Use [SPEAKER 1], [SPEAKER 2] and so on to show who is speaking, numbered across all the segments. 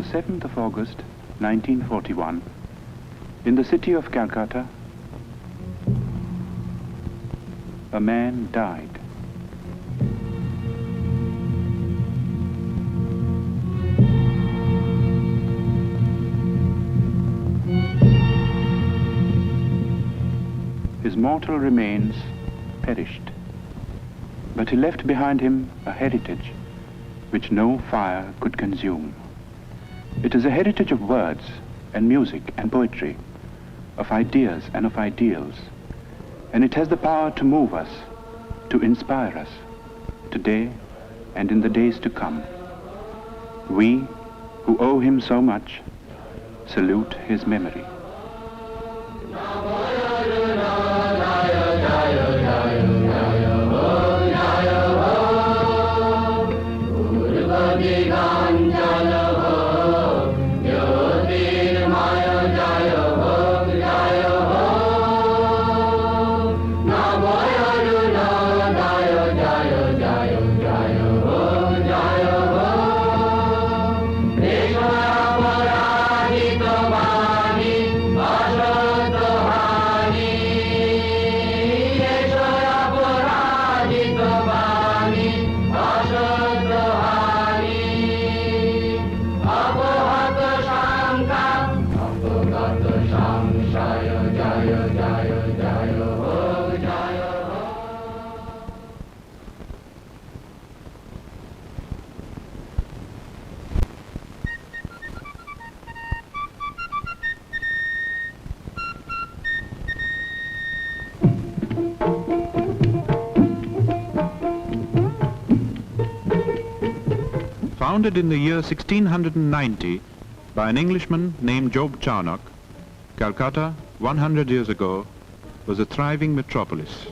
[SPEAKER 1] the 7th of August, 1941, in the city of Calcutta, a man died. His mortal remains perished, but he left behind him a heritage which no fire could consume. It is a heritage of words and music and poetry, of ideas and of ideals, and it has the power to move us, to inspire us, today and in the days to come. We, who owe him so much, salute his memory.
[SPEAKER 2] Founded in the year 1690 by an Englishman named Job Charnock, Calcutta, 100 years ago, was a thriving metropolis.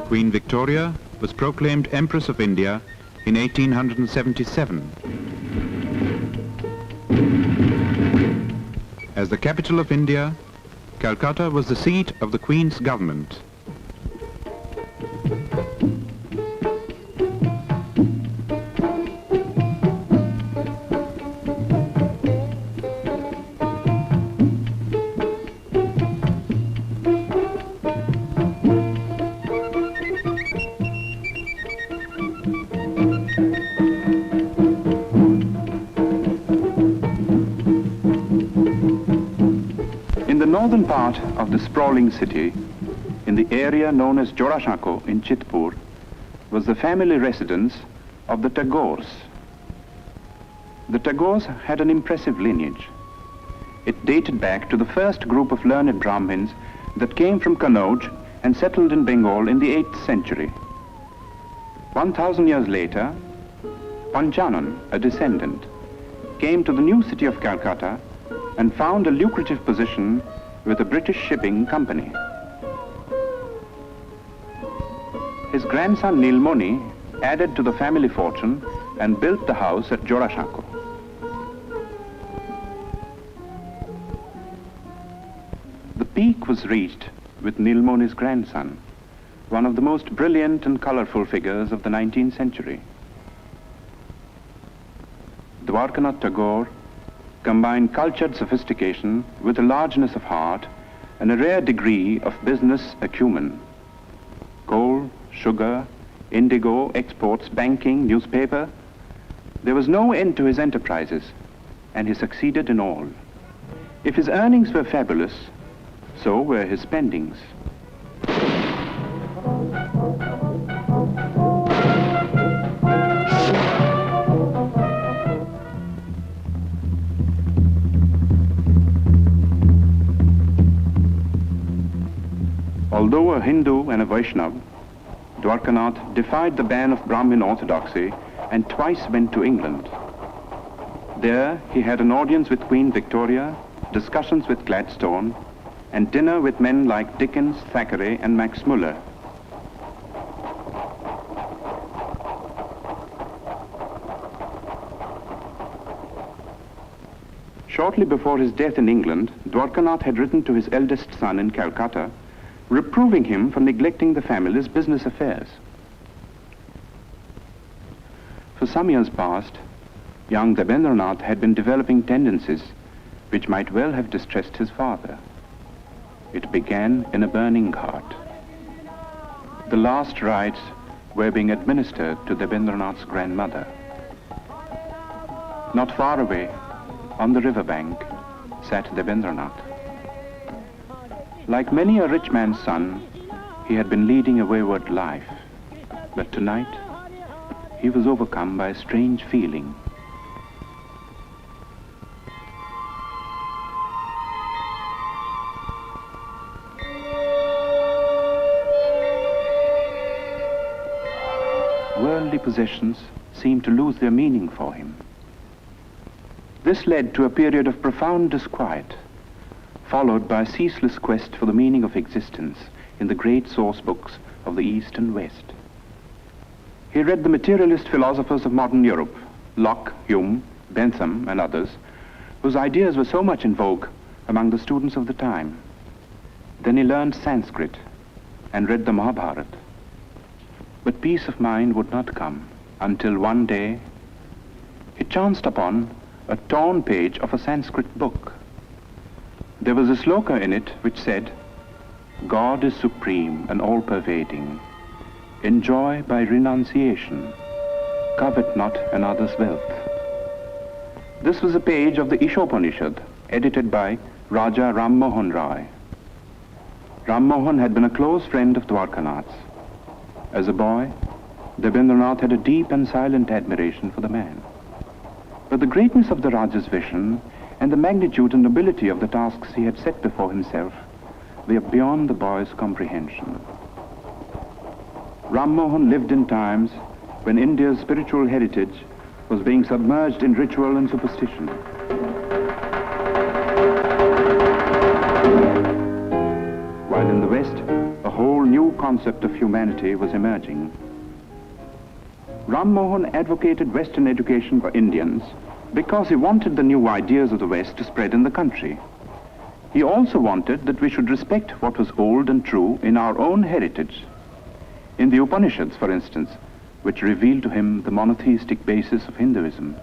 [SPEAKER 2] Queen Victoria was proclaimed Empress of India in 1877. As the capital of India, Calcutta was the seat of the Queen's government.
[SPEAKER 1] Northern part of the sprawling city, in the area known as Jorashako in Chitpur, was the family residence of the Tagores. The Tagores had an impressive lineage. It dated back to the first group of learned Brahmins that came from Kannauj and settled in Bengal in the 8th century. 1,000 years later, Panchanan, a descendant, came to the new city of Calcutta and found a lucrative position with a British shipping company. His grandson Nilmoni added to the family fortune and built the house at Jorashako. The peak was reached with Nilmoni's grandson, one of the most brilliant and colorful figures of the 19th century. Rabindranath Tagore combined cultured sophistication with a largeness of heart and a rare degree of business acumen. Coal, sugar, indigo, exports, banking, newspaper. There was no end to his enterprises, and he succeeded in all. If his earnings were fabulous, so were his spendings. Although a Hindu and a Vaishnava, Dwarkanath defied the ban of Brahmin orthodoxy and twice went to England. There he had an audience with Queen Victoria, discussions with Gladstone, and dinner with men like Dickens, Thackeray, and Max Muller. Shortly before his death in England, Dwarkanath had written to his eldest son in Calcutta, reproving him for neglecting the family's business affairs. For some years past, Young Rabindranath had been developing tendencies which might well have distressed his father. It began in a burning cart. The last rites were being administered to Rabindranath's grandmother. Not far away, on the riverbank, sat Rabindranath. Like many a rich man's son, he had been leading a wayward life, but tonight he was overcome by a strange feeling. Worldly possessions seemed to lose their meaning for him. This led to a period of profound disquiet, followed by a ceaseless quest for the meaning of existence in the great source books of the East and West. He read the materialist philosophers of modern Europe, Locke, Hume, Bentham, and others, whose ideas were so much in vogue among the students of the time. Then he learned Sanskrit and read the Mahabharata. But peace of mind would not come until one day he chanced upon a torn page of a Sanskrit book. There was a sloka in it which said, "God is supreme and all-pervading. Enjoy by renunciation. Covet not another's wealth." This was a page of the Ishopanishad, edited by Raja Ram Mohan Rai. Ram Mohan had been a close friend of Dwarkanath's. As a boy, Rabindranath had a deep and silent admiration for the man. But the greatness of the Raja's vision and the magnitude and nobility of the tasks he had set before himself were beyond the boy's comprehension. Ram Mohan lived in times when India's spiritual heritage was being submerged in ritual and superstition. While in the West, a whole new concept of humanity was emerging. Ram Mohan advocated Western education for Indians because he wanted the new ideas of the West to spread in the country. He also wanted that we should respect what was old and true in our own heritage. In the Upanishads, for instance, which revealed to him the monotheistic basis of Hinduism.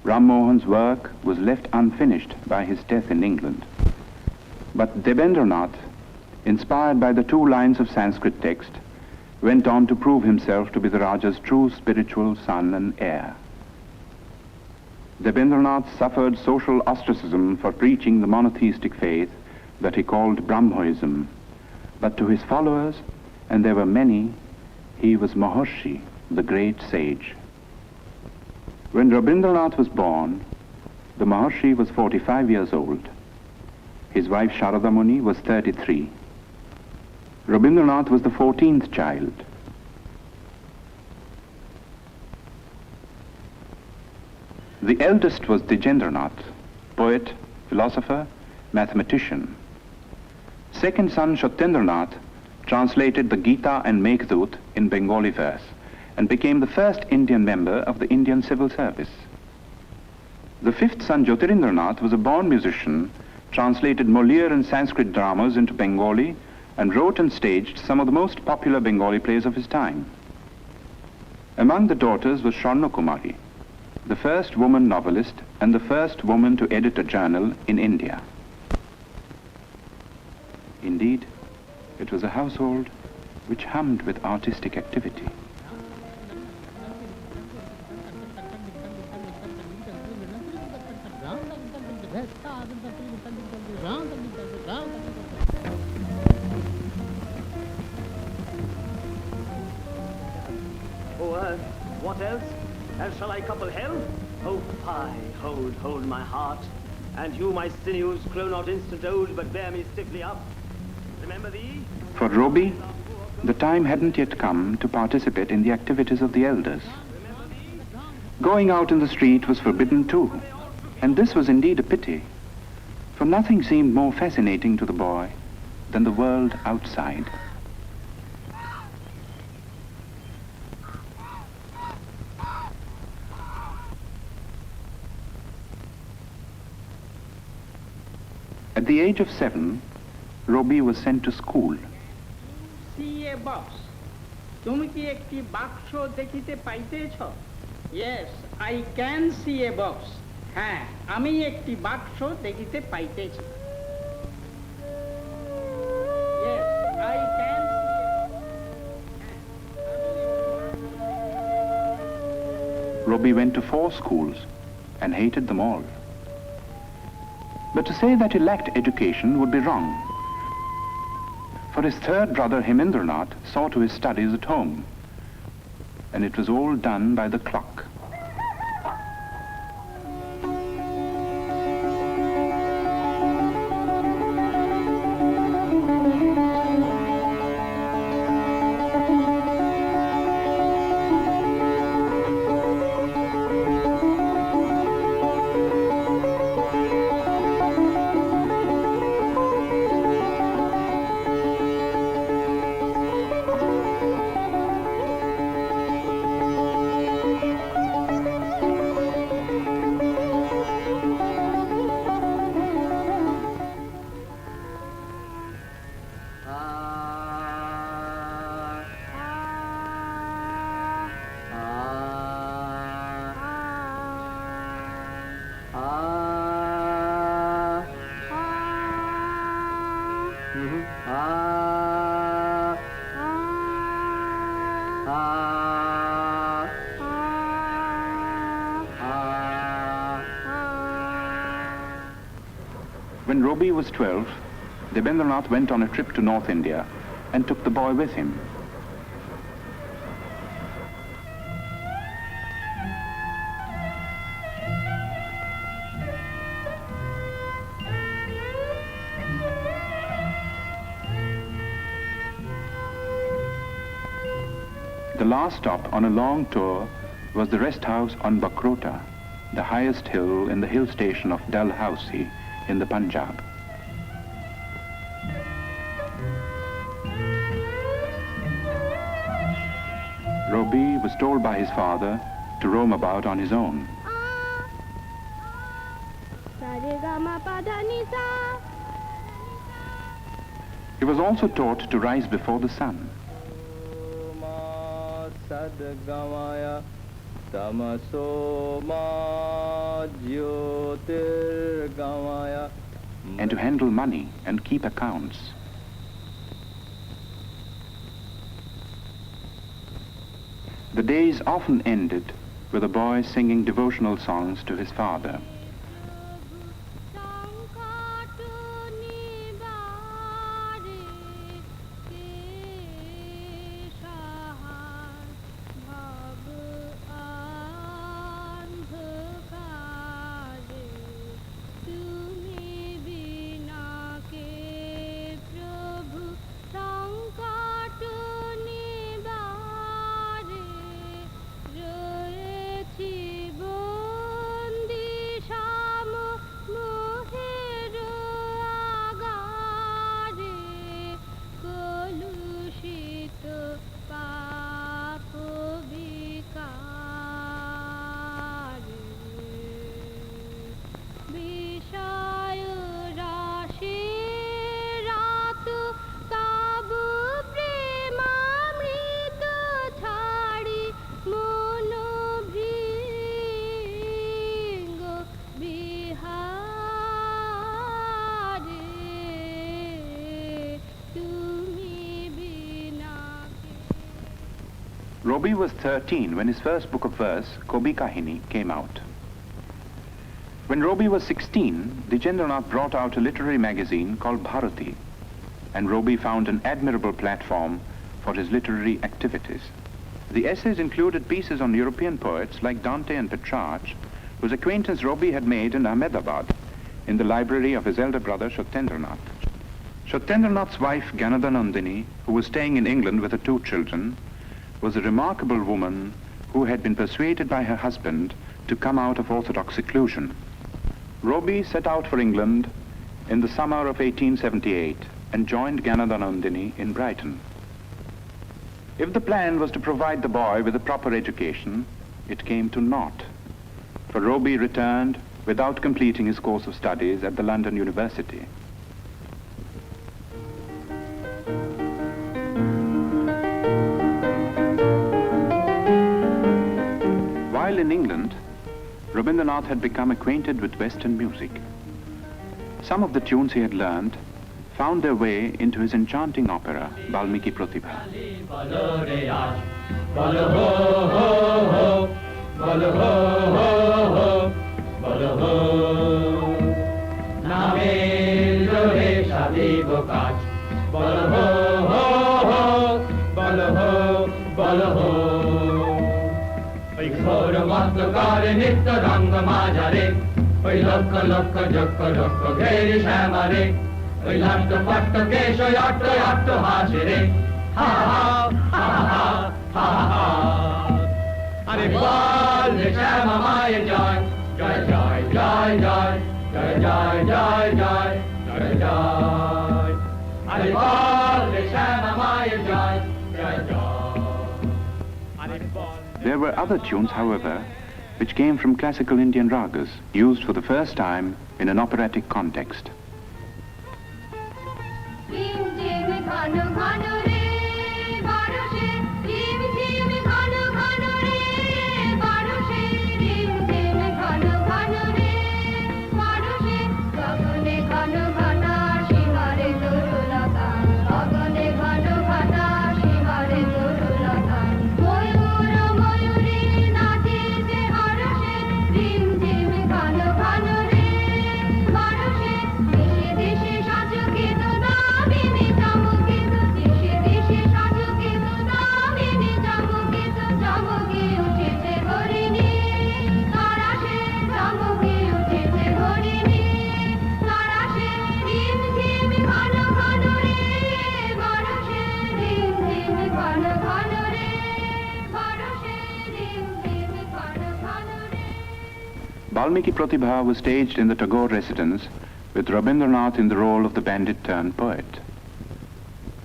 [SPEAKER 1] Ram Mohan's work was left unfinished by his death in England. But Rabindranath, inspired by the 2 lines of Sanskrit text, went on to prove himself to be the Raja's true spiritual son and heir. Rabindranath suffered social ostracism for preaching the monotheistic faith that he called Brahmoism, but to his followers, and there were many, he was Maharshi, the great sage. When Rabindranath was born, the Maharshi was 45 years old. His wife Sharada Muni was 33. Rabindranath was the 14th child. The eldest was Dijendranath, poet, philosopher, mathematician. Second son Satyendranath translated the Gita and Meghdut in Bengali verse and became the first Indian member of the Indian Civil Service. The 5th son Jyotirindranath was a born musician, translated Molière and Sanskrit dramas into Bengali, and wrote and staged some of the most popular Bengali plays of his time. Among the daughters was Sharna Kumari, the first woman novelist and the first woman to edit a journal in India. Indeed, it was a household which hummed with artistic activity.
[SPEAKER 3] What else? And shall I couple hell? Oh, fie, hold my heart. And you, my sinews, grow not instant old, but bear me stiffly up. Remember thee?
[SPEAKER 1] For Roby, the time hadn't yet come to participate in the activities of the elders. Going out in the street was forbidden too, and this was indeed a pity, for nothing seemed more fascinating to the boy than the world outside. At the age of 7, Roby was sent to school.
[SPEAKER 4] See a box. তুমি কি একটি বাক্স দেখিতে পাইতেছ? Yes, I can see a box. হ্যাঁ, আমি একটি বাক্স দেখিতে পাইতেছি। Yes, I can see a box.
[SPEAKER 1] Robbie went to 4 schools and hated them all. But to say that he lacked education would be wrong. For his third brother Hemendranath saw to his studies at home, and it was all done by the clock. When Robbie was 12, Rabindranath went on a trip to North India and took the boy with him. The last stop on a long tour was the rest house on Bakrota, the highest hill in the hill station of Dalhousie in the Punjab. Robbie was told by his father to roam about on his own. He was also taught to rise before the sun. And to handle money and keep accounts. The days often ended with a boy singing devotional songs to his father. Robbie was 13 when his first book of verse, Kobi Kahini, came out. When Robbie was 16, Rabindranath brought out a literary magazine called Bharati, and Robbie found an admirable platform for his literary activities. The essays included pieces on European poets like Dante and Petrarch, whose acquaintance Robbie had made in Ahmedabad, in the library of his elder brother Satyendranath. Satyendranath's wife, Ganadanandini, who was staying in England with her 2 children, was a remarkable woman who had been persuaded by her husband to come out of orthodox seclusion. Robbie set out for England in the summer of 1878 and joined Ganadanandini in Brighton. If the plan was to provide the boy with a proper education, it came to naught, for Robbie returned without completing his course of studies at the London University. While England, Rabindranath had become acquainted with Western music. Some of the tunes he had learned found their way into his enchanting opera, Valmiki Pratibha.
[SPEAKER 5] নিত্য রঙ্গ মাঝারে ওই লক্ষ লক্ষ যক্ষ লক্ষ ঘেরি শ্যামারে ওই লাট্ট পাট্ট কেশ ওই অট্ট অট্ট হাসে রে হা হা হা হা হা হা আরে বল রে শ্যামা মায়ের জয় জয় জয় জয় জয় জয় জয় জয় জয় জয় জয় আরে বল রে শ্যামা মায়ের জয় জয় জয় আরে বল
[SPEAKER 1] There were other tunes, however, which came from classical Indian ragas, used for the first time in an operatic context. Valmiki Pratibha was staged in the Tagore residence with Rabindranath in the role of the bandit-turned-poet.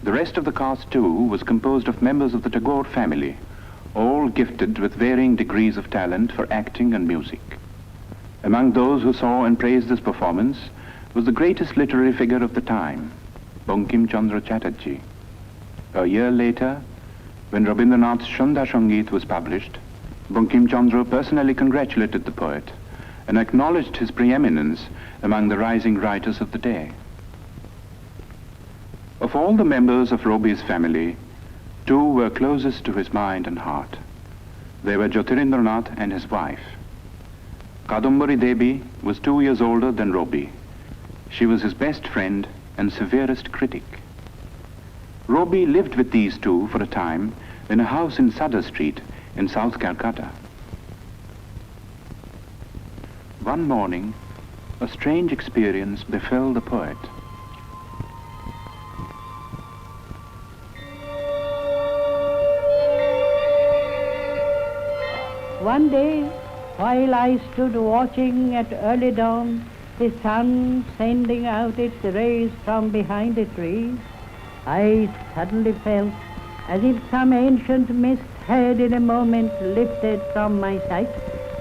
[SPEAKER 1] The rest of the cast too was composed of members of the Tagore family, all gifted with varying degrees of talent for acting and music. Among those who saw and praised this performance was the greatest literary figure of the time, Bankim Chandra Chatterjee. A year later, when Rabindranath's Shandha Sangeet was published, Bankim Chandra personally congratulated the poet and acknowledged his preeminence among the rising writers of the day. Of all the members of Robi's family, two were closest to his mind and heart. They were Jyotirindranath and his wife. Kadambari Devi was 2 years older than Robi. She was his best friend and severest critic. Robi lived with these two for a time in a house in Sadar Street in South Calcutta. One morning, a strange experience befell the poet.
[SPEAKER 6] One day, while I stood watching at early dawn, the sun sending out its rays from behind the trees, I suddenly felt as if some ancient mist had in a moment lifted from my sight,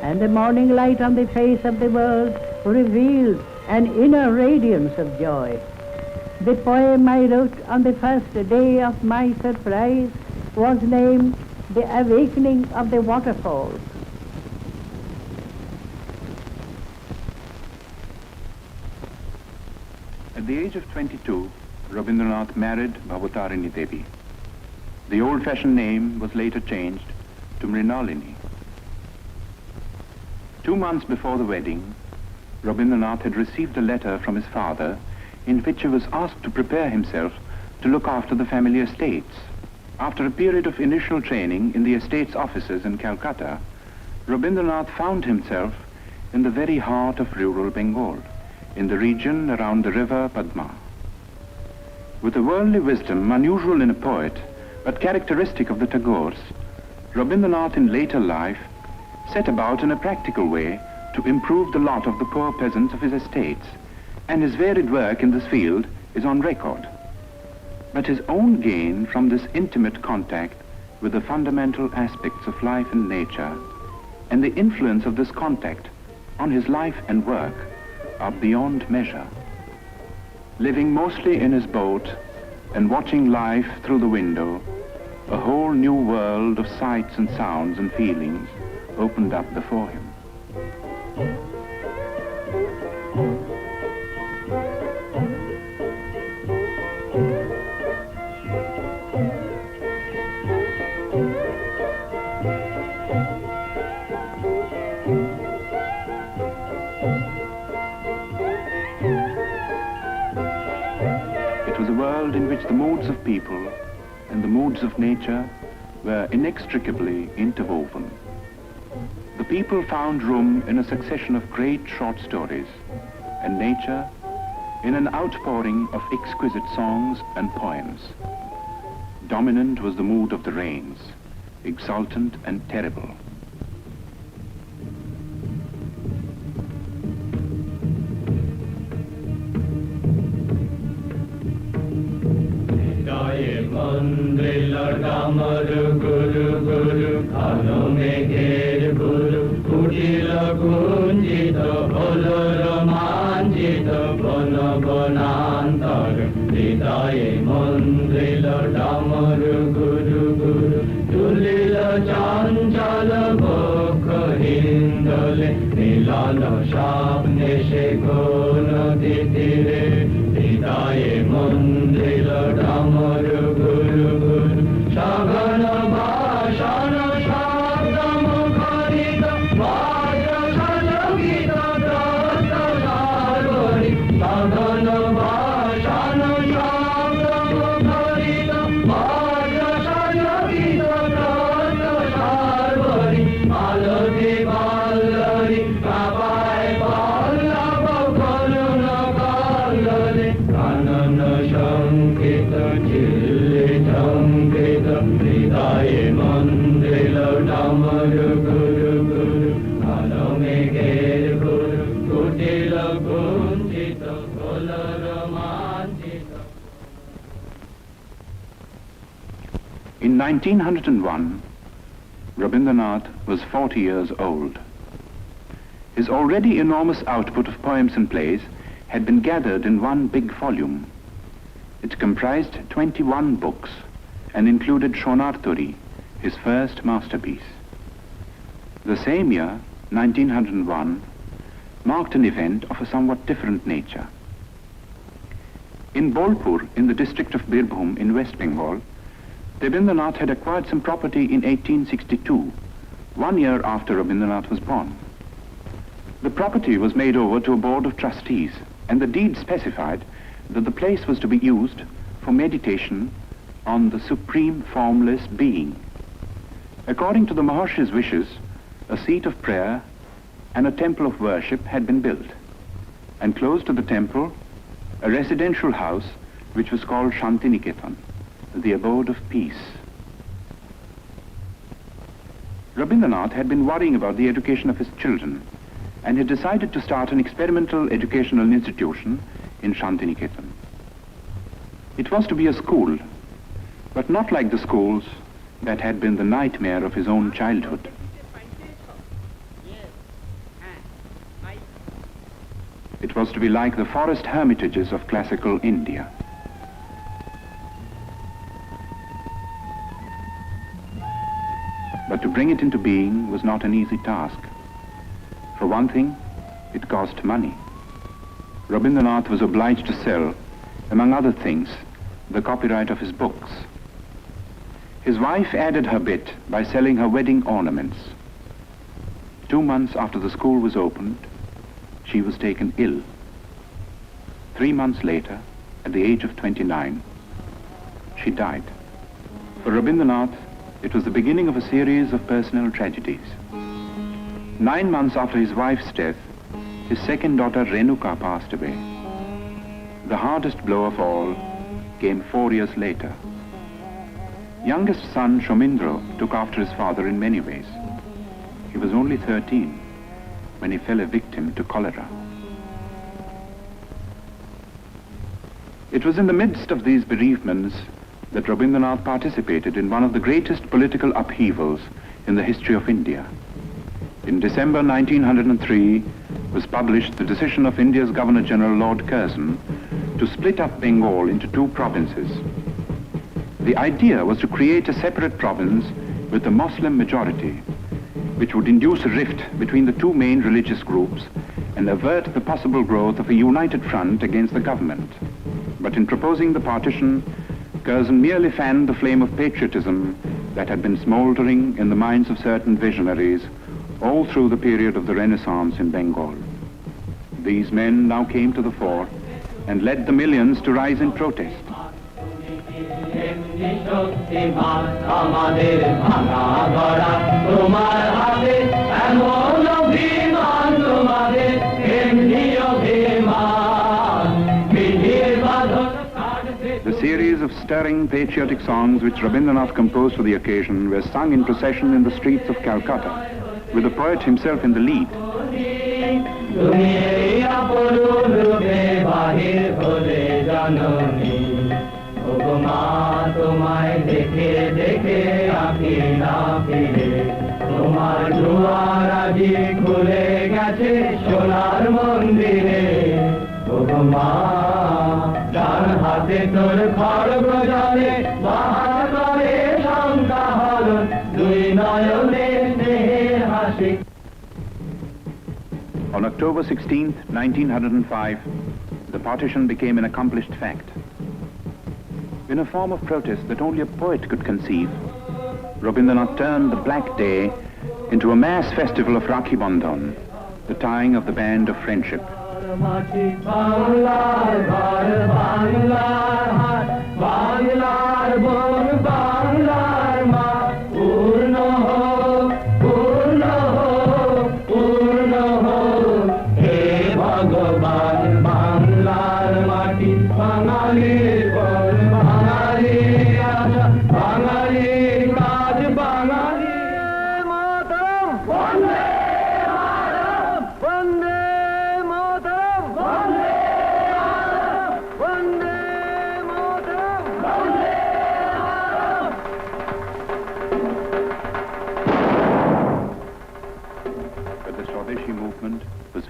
[SPEAKER 6] and the morning light on the face of the world revealed an inner radiance of joy. The poem I wrote on the first day of my surprise was named The Awakening of the Waterfalls.
[SPEAKER 1] At the age of 22, Rabindranath married Bhavatarini Devi. The old-fashioned name was later changed to Mrinalini. 2 months before the wedding, Rabindranath had received a letter from his father in which he was asked to prepare himself to look after the family estates. After a period of initial training in the estates offices in Calcutta, Rabindranath found himself in the very heart of rural Bengal, in the region around the river Padma. With a worldly wisdom unusual in a poet, but characteristic of the Tagores, Rabindranath in later life set about in a practical way to improve the lot of the poor peasants of his estates, and his varied work in this field is on record. But his own gain from this intimate contact with the fundamental aspects of life and nature, and the influence of this contact on his life and work, are beyond measure. Living mostly in his boat and watching life through the window, a whole new world of sights and sounds and feelings opened up before him. It was a world in which the moods of people and the moods of nature were inextricably interwoven. The people found room in a succession of great short stories, and nature in an outpouring of exquisite songs and poems. Dominant was the mood of the rains, exultant and terrible. In 1901, Rabindranath was 40 years old. His already enormous output of poems and plays had been gathered in one big volume. It comprised 21 books and included Shonarturi, his first masterpiece. The same year, 1901, marked an event of a somewhat different nature. In Bolpur, in the district of Birbhum in West Bengal, Rabindranath had acquired some property in 1862, 1 year after Rabindranath was born. The property was made over to a board of trustees, and the deed specified that the place was to be used for meditation on the supreme formless being. According to the Maharshi's wishes, a seat of prayer and a temple of worship had been built, and close to the temple, a residential house which was called Shantiniketan, the abode of peace. Rabindranath had been worrying about the education of his children and had decided to start an experimental educational institution in Shantiniketan. It was to be a school, but not like the schools that had been the nightmare of his own childhood. It was to be like the forest hermitages of classical India. But to bring it into being was not an easy task. For one thing, it cost money. Rabindranath was obliged to sell, among other things, the copyright of his books. His wife added her bit by selling her wedding ornaments. 2 months after the school was opened, she was taken ill. 3 months later, at the age of 29, she died. For Rabindranath, it was the beginning of a series of personal tragedies. 9 months after his wife's death, his second daughter Renuka passed away. The hardest blow of all came 4 years later. Youngest son Shomindro took after his father in many ways. He was only 13 when he fell a victim to cholera. It was in the midst of these bereavements that Rabindranath participated in one of the greatest political upheavals in the history of India. In December 1903 was published the decision of India's Governor-General Lord Curzon to split up Bengal into 2 provinces. The idea was to create a separate province with a Muslim majority, which would induce a rift between the two main religious groups and avert the possible growth of a united front against the government. But in proposing the partition, Curzon merely fanned the flame of patriotism that had been smouldering in the minds of certain visionaries all through the period of the Renaissance in Bengal. These men now came to the fore and led the millions to rise in protest. The series of stirring patriotic songs which Rabindranath composed for the occasion were sung in procession in the streets of Calcutta, with the poet himself in the lead. On October 16th, 1905, the partition became an accomplished fact. In a form of protest that only a poet could conceive, Rabindranath turned the black day into a mass festival of Rakhi Bandhan, the tying of the band of friendship.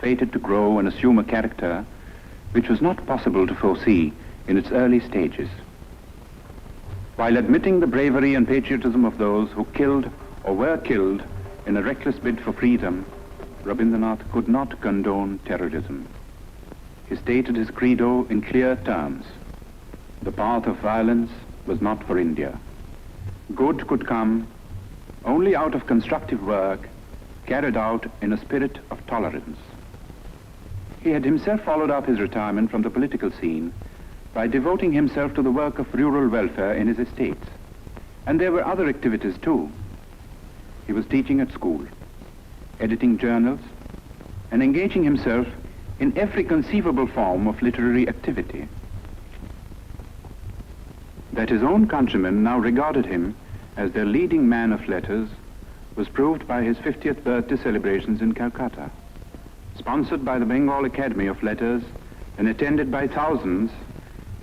[SPEAKER 1] Fated to grow and assume a character which was not possible to foresee in its early stages. While admitting the bravery and patriotism of those who killed or were killed in a reckless bid for freedom, Rabindranath could not condone terrorism. He stated his credo in clear terms. The path of violence was not for India. Good could come only out of constructive work carried out in a spirit of tolerance. He had himself followed up his retirement from the political scene by devoting himself to the work of rural welfare in his estates. And there were other activities too. He was teaching at school, editing journals, and engaging himself in every conceivable form of literary activity. That his own countrymen now regarded him as their leading man of letters was proved by his 50th birthday celebrations in Calcutta. Sponsored by the Bengal Academy of Letters and attended by thousands,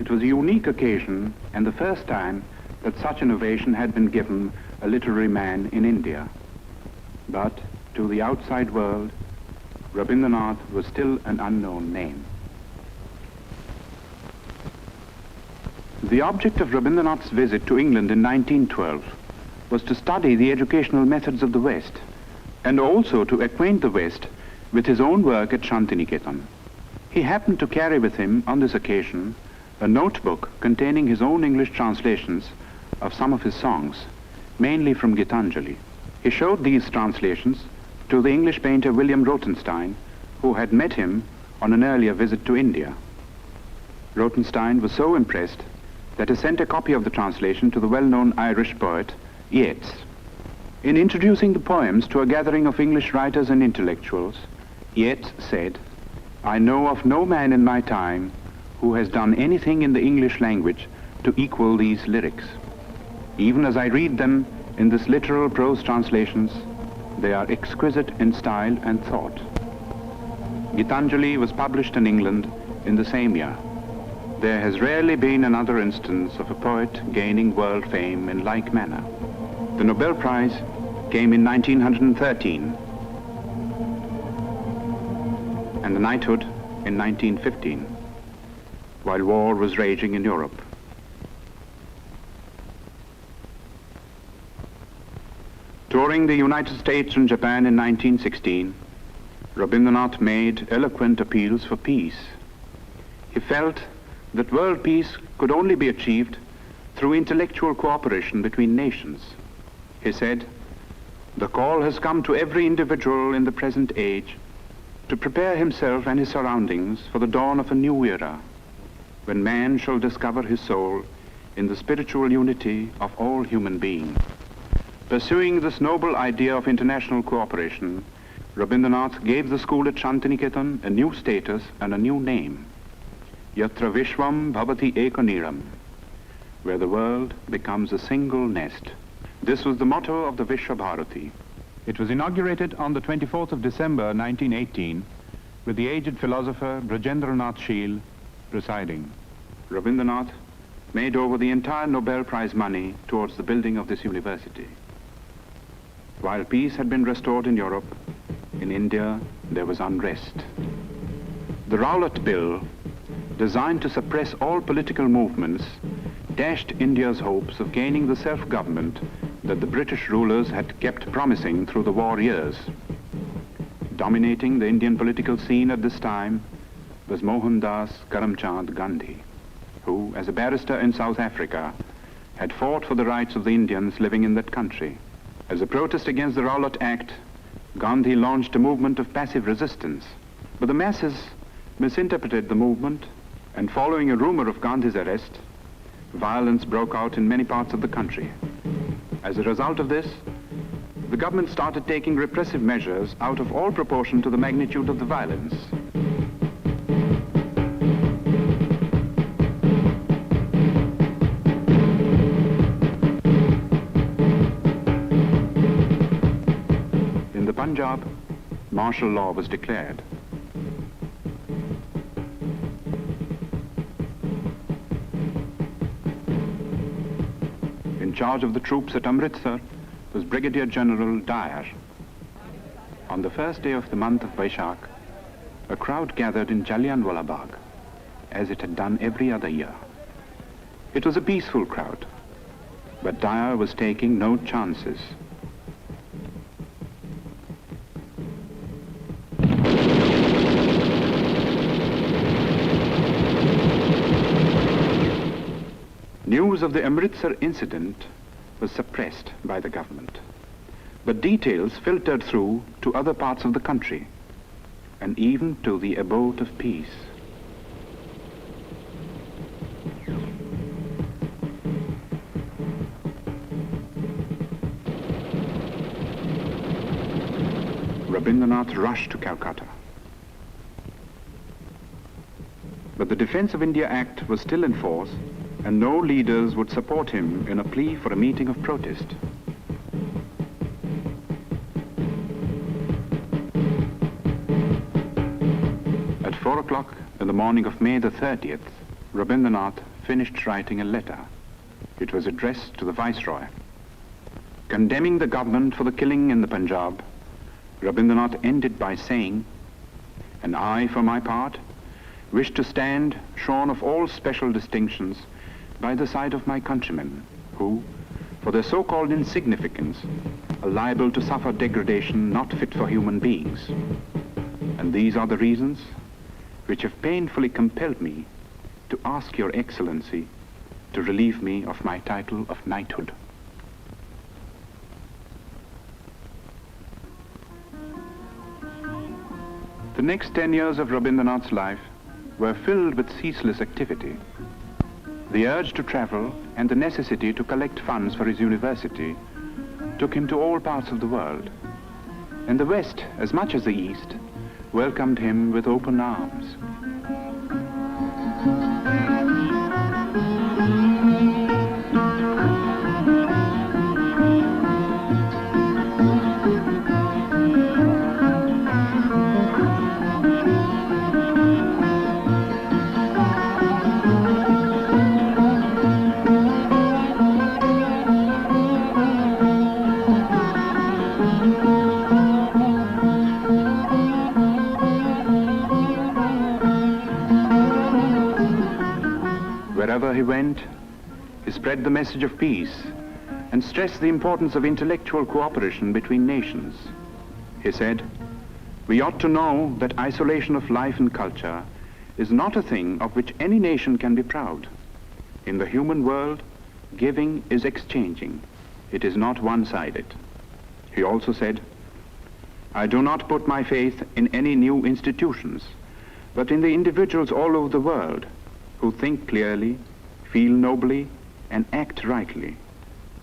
[SPEAKER 1] it was a unique occasion and the first time that such an ovation had been given a literary man in India. But to the outside world, Rabindranath was still an unknown name. The object of Rabindranath's visit to England in 1912 was to study the educational methods of the West and also to acquaint the West with his own work at Shantiniketan. He happened to carry with him on this occasion a notebook containing his own English translations of some of his songs, mainly from Gitanjali. He showed these translations to the English painter William Rothenstein, who had met him on an earlier visit to India. Rothenstein was so impressed that he sent a copy of the translation to the well-known Irish poet Yeats. In introducing the poems to a gathering of English writers and intellectuals, Yeats said, "I know of no man in my time who has done anything in the English language to equal these lyrics. Even as I read them in this literal prose translations, they are exquisite in style and thought." Gitanjali was published in England in the same year. There has rarely been another instance of a poet gaining world fame in like manner. The Nobel Prize came in 1913 and the knighthood in 1915, while war was raging in Europe. Touring the United States and Japan in 1916, Rabindranath made eloquent appeals for peace. He felt that world peace could only be achieved through intellectual cooperation between nations. He said, "The call has come to every individual in the present age to prepare himself and his surroundings for the dawn of a new era, when man shall discover his soul in the spiritual unity of all human beings." Pursuing this noble idea of international cooperation, Rabindranath gave the school at Shantiniketan a new status and a new name, Yatra Vishwam Bhavati Ekaniram, where the world becomes a single nest. This was the motto of the Vishwa Bharati. It was inaugurated on the 24th of December 1918 with the aged philosopher Brajendranath Sheel presiding. Rabindranath made over the entire Nobel Prize money towards the building of this university. While peace had been restored in Europe, in India there was unrest. The Rowlatt Bill, designed to suppress all political movements, dashed India's hopes of gaining the self-government that the British rulers had kept promising through the war years. Dominating the Indian political scene at this time was Mohandas Karamchand Gandhi, who, as a barrister in South Africa, had fought for the rights of the Indians living in that country. As a protest against the Rowlatt Act, Gandhi launched a movement of passive resistance. But the masses misinterpreted the movement, and following a rumor of Gandhi's arrest, violence broke out in many parts of the country. As a result of this, the government started taking repressive measures out of all proportion to the magnitude of the violence. In the Punjab, martial law was declared. In charge of the troops at Amritsar was Brigadier General Dyer. On the first day of the month of Vaishakh, a crowd gathered in Jallianwala Bagh, as it had done every other year. It was a peaceful crowd, but Dyer was taking no chances. News of the Amritsar incident was suppressed by the government, but details filtered through to other parts of the country and even to the abode of peace. Rabindranath rushed to Calcutta. But the Defence of India Act was still in force, and no leaders would support him in a plea for a meeting of protest. At 4 o'clock in the morning of May the 30th, Rabindranath finished writing a letter. It was addressed to the Viceroy. Condemning the government for the killing in the Punjab, Rabindranath ended by saying, "And I, for my part, wish to stand shorn of all special distinctions by the side of my countrymen, who, for their so-called insignificance, are liable to suffer degradation not fit for human beings. And these are the reasons which have painfully compelled me to ask your Excellency to relieve me of my title of knighthood." The next 10 years of Rabindranath's life were filled with ceaseless activity. The urge to travel and the necessity to collect funds for his university took him to all parts of the world, and the West, as much as the East, welcomed him with open arms. Wherever he went, he spread the message of peace and stressed the importance of intellectual cooperation between nations. He said, "We ought to know that isolation of life and culture is not a thing of which any nation can be proud. In the human world, giving is exchanging. It is not one-sided." He also said, "I do not put my faith in any new institutions, but in the individuals all over the world who think clearly, feel nobly, and act rightly.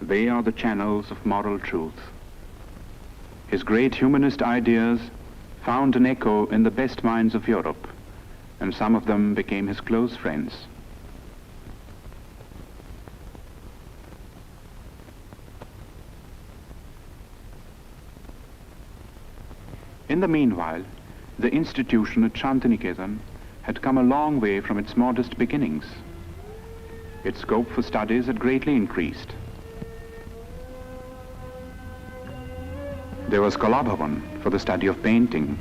[SPEAKER 1] They are the channels of moral truth." His great humanist ideas found an echo in the best minds of Europe, and some of them became his close friends. In the meanwhile, the institution at Shantiniketan had come a long way from its modest beginnings. Its scope for studies had greatly increased. There was Kalabhavan for the study of painting,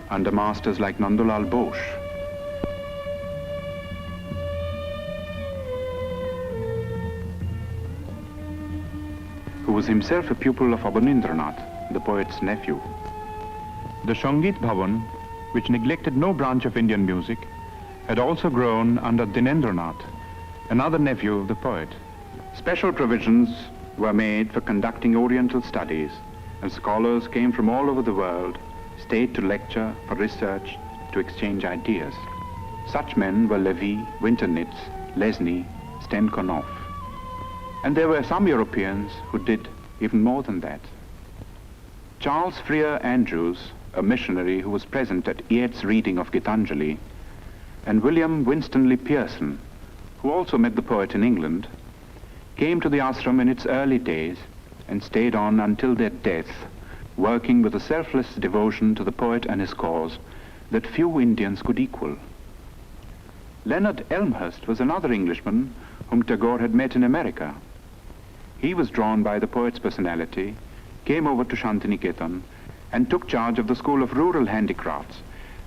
[SPEAKER 1] under masters like Nandulal Bose. Who was himself a pupil of Rabindranath, the poet's nephew. The Sangeet Bhavan, which neglected no branch of Indian music, had also grown under Dinendranath, another nephew of the poet. Special provisions were made for conducting Oriental studies, and scholars came from all over the world, stayed to lecture, for research, to exchange ideas. Such men were Levy, Winternitz, Lesny, Stenkonov. And there were some Europeans who did even more than that. Charles Freer Andrews, a missionary who was present at Yeats' reading of Gitanjali, and William Winstanley Pearson, who also met the poet in England, came to the ashram in its early days and stayed on until their death, working with a selfless devotion to the poet and his cause that few Indians could equal. Leonard Elmhurst was another Englishman whom Tagore had met in America. He was drawn by the poet's personality, came over to Shantiniketan, and took charge of the School of Rural Handicrafts,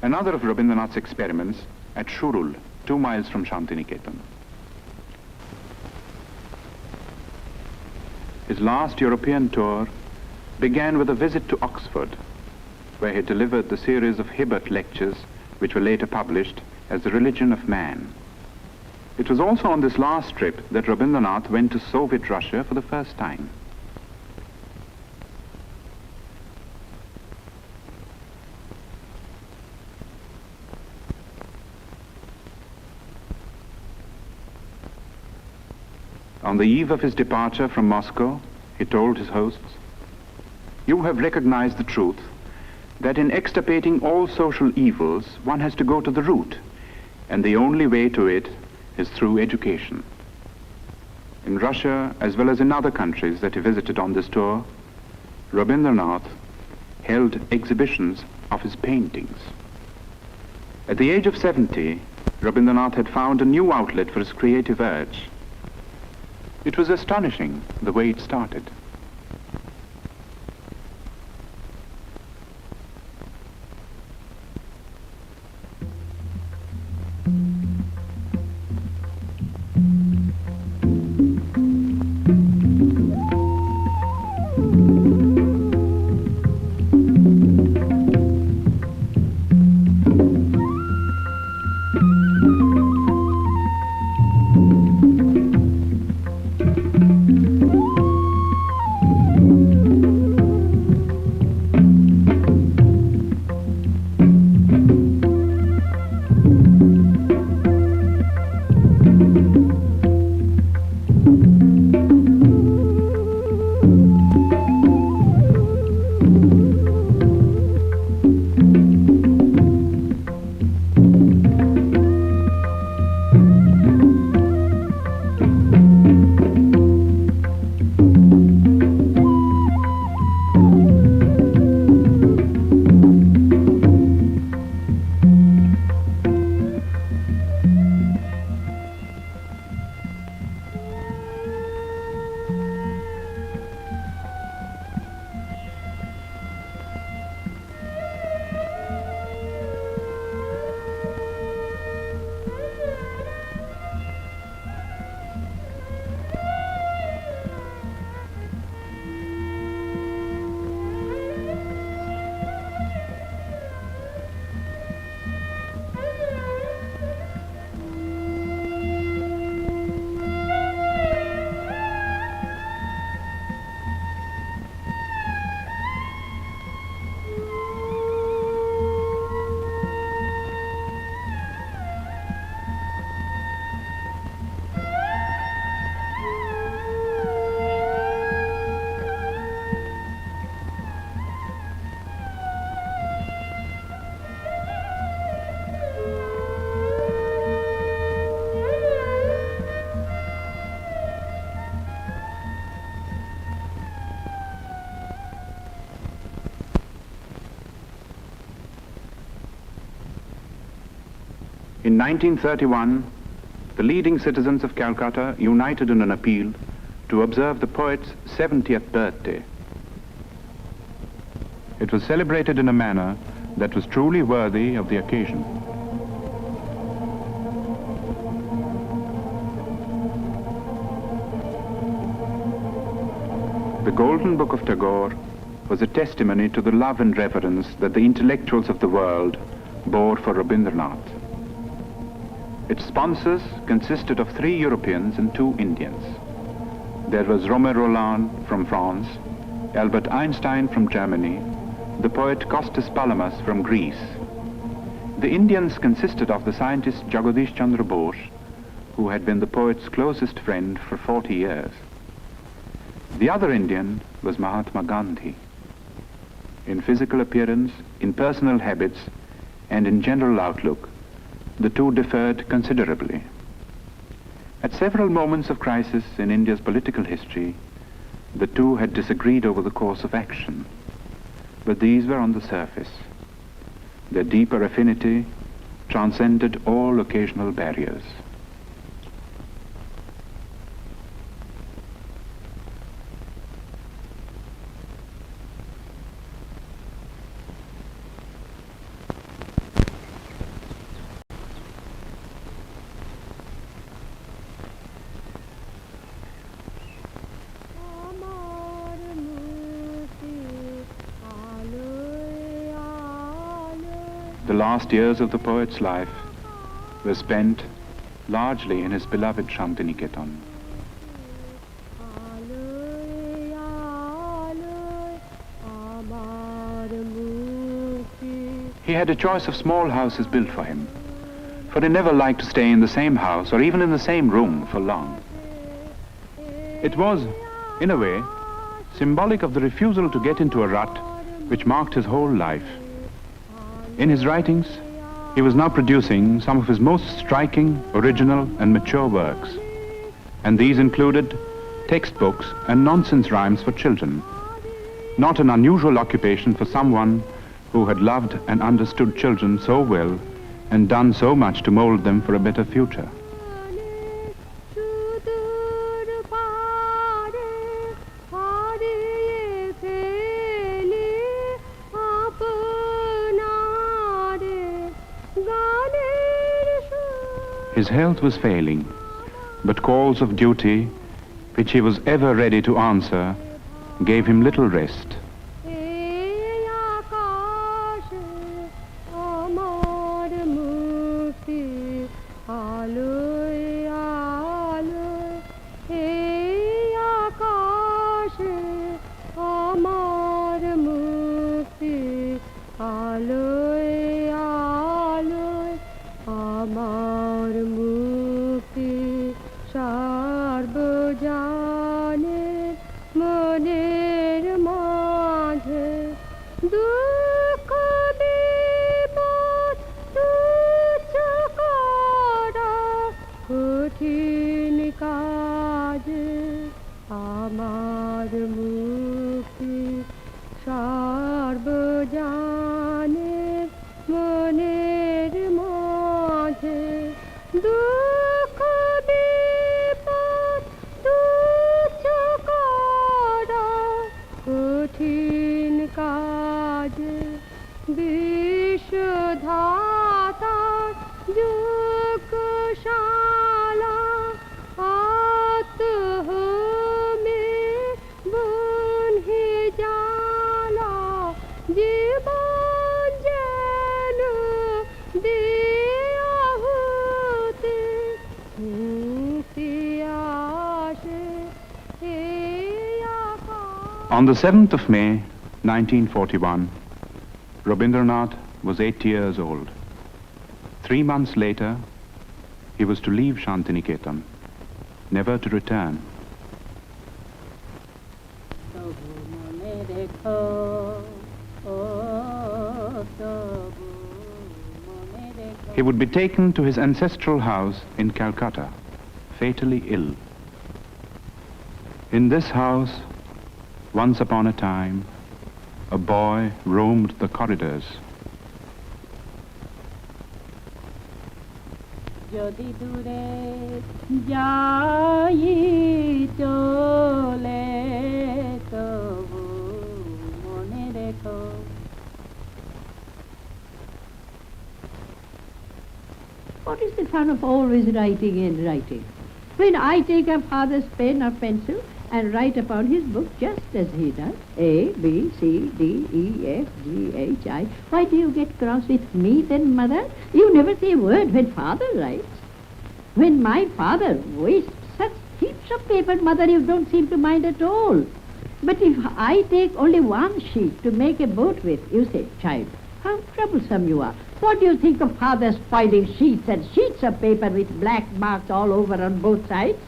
[SPEAKER 1] another of Rabindranath's experiments at Shurul, 2 miles from Shantiniketan. His last European tour began with a visit to Oxford, where he delivered the series of Hibbert lectures, which were later published as The Religion of Man. It was also on this last trip that Rabindranath went to Soviet Russia for the first time. On the eve of his departure from Moscow, he told his hosts, "You have recognized the truth that in extirpating all social evils, one has to go to the root, and the only way to it is through education." In Russia, as well as in other countries that he visited on this tour, Rabindranath held exhibitions of his paintings. At the age of 70, Rabindranath had found a new outlet for his creative urge. It was astonishing the way it started. In 1931, the leading citizens of Calcutta united in an appeal to observe the poet's 70th birthday. It was celebrated in a manner that was truly worthy of the occasion. The Golden Book of Tagore was a testimony to the love and reverence that the intellectuals of the world bore for Rabindranath. Its sponsors consisted of 3 Europeans and 2 Indians. There was Romain Rolland from France, Albert Einstein from Germany, the poet Costas Palamas from Greece. The Indians consisted of the scientist Jagadish Chandra Bose, who had been the poet's closest friend for 40 years. The other Indian was Mahatma Gandhi. In physical appearance, in personal habits, and in general outlook, the two differed considerably. At several moments of crisis in India's political history, the two had disagreed over the course of action, but these were on the surface. Their deeper affinity transcended all occasional barriers. The last years of the poet's life were spent largely in his beloved Shantiniketan. He had a choice of small houses built for him, for he never liked to stay in the same house or even in the same room for long. It was, in a way, symbolic of the refusal to get into a rut which marked his whole life. In his writings, he was now producing some of his most striking, original, and mature works, and these included textbooks and nonsense rhymes for children, not an unusual occupation for someone who had loved and understood children so well and done so much to mold them for a better future. His health was failing, but calls of duty, which he was ever ready to answer, gave him little rest. On the 7th of May, 1941, Rabindranath was 80 years old. 3 months later, he was to leave Shantiniketan, never to return. He would be taken to his ancestral house in Calcutta, fatally ill. In this house, once upon a time, a boy roamed the corridors.
[SPEAKER 6] যদি দূরে যাই চলে তবু মনে রেখো। What is the fun of always writing and writing? When I take up father's pen or pencil and write upon his book just as he does, A, B, C, D, E, F, G, H, I, why do you get cross with me then, mother? You never say a word when father writes. When my father wastes such heaps of paper, mother, you don't seem to mind at all. But if I take only one sheet to make a boat with, you say, child, how troublesome you are. What do you think of father spoiling sheets and sheets of paper with black marks all over on both sides?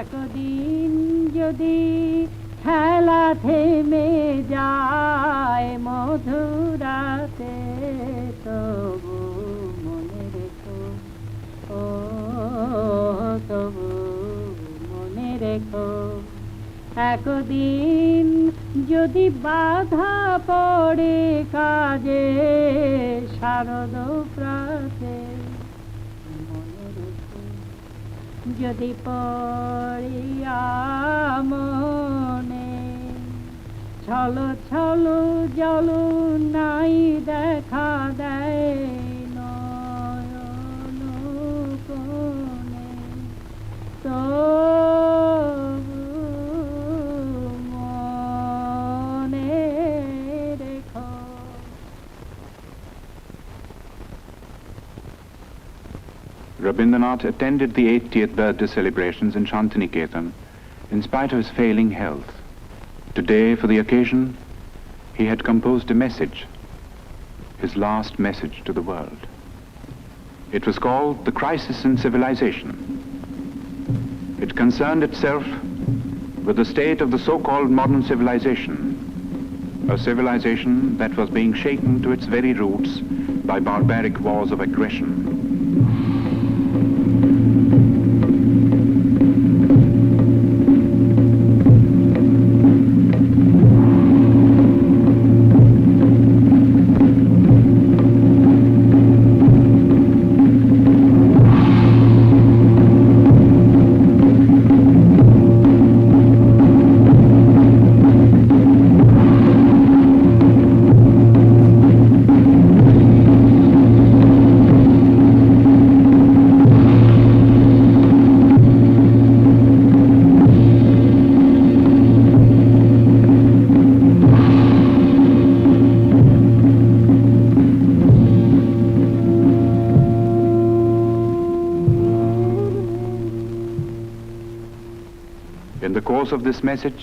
[SPEAKER 6] একদিন যদি খেলা থেমে যায় মধুরাতে তবু মনে রেখো, ও তবু মনে রেখো। একদিন যদি বাধা পড়ে কাজে শারদ প্রাতে মনে রেখো, যদি পড়িয়া মনে ছলো ছলো জল নাই দেখা দেয় নয়ন কোণে তবু মনে রেখো।
[SPEAKER 1] Rabindranath attended the 80th birthday celebrations in Shantiniketan in spite of his failing health. Today, for the occasion, he had composed a message, his last message to the world. It was called The Crisis in Civilization. It concerned itself with the state of the so-called modern civilization, a civilization that was being shaken to its very roots by barbaric wars of aggression. In the course of this message,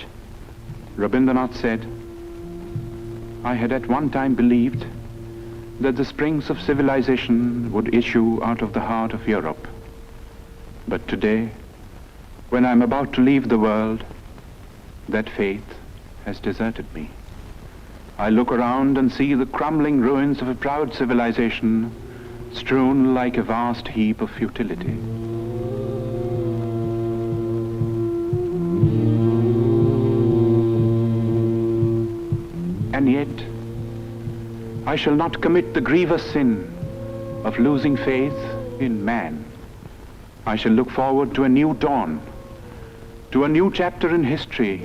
[SPEAKER 1] Rabindranath said, I had at one time believed that the springs of civilization would issue out of the heart of Europe. But today, when I'm about to leave the world, that faith has deserted me. I look around and see the crumbling ruins of a proud civilization strewn like a vast heap of futility. And yet, I shall not commit the grievous sin of losing faith in man. I shall look forward to a new dawn, to a new chapter in history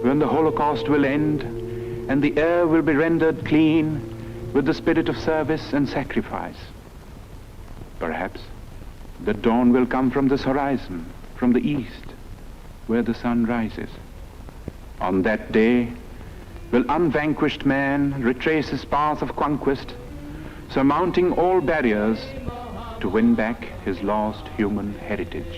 [SPEAKER 1] when the Holocaust will end and the air will be rendered clean with the spirit of service and sacrifice. Perhaps the dawn will come from this horizon, from the east, where the sun rises. On that day, will unvanquished man retrace his path of conquest, surmounting all barriers to win back his lost human heritage.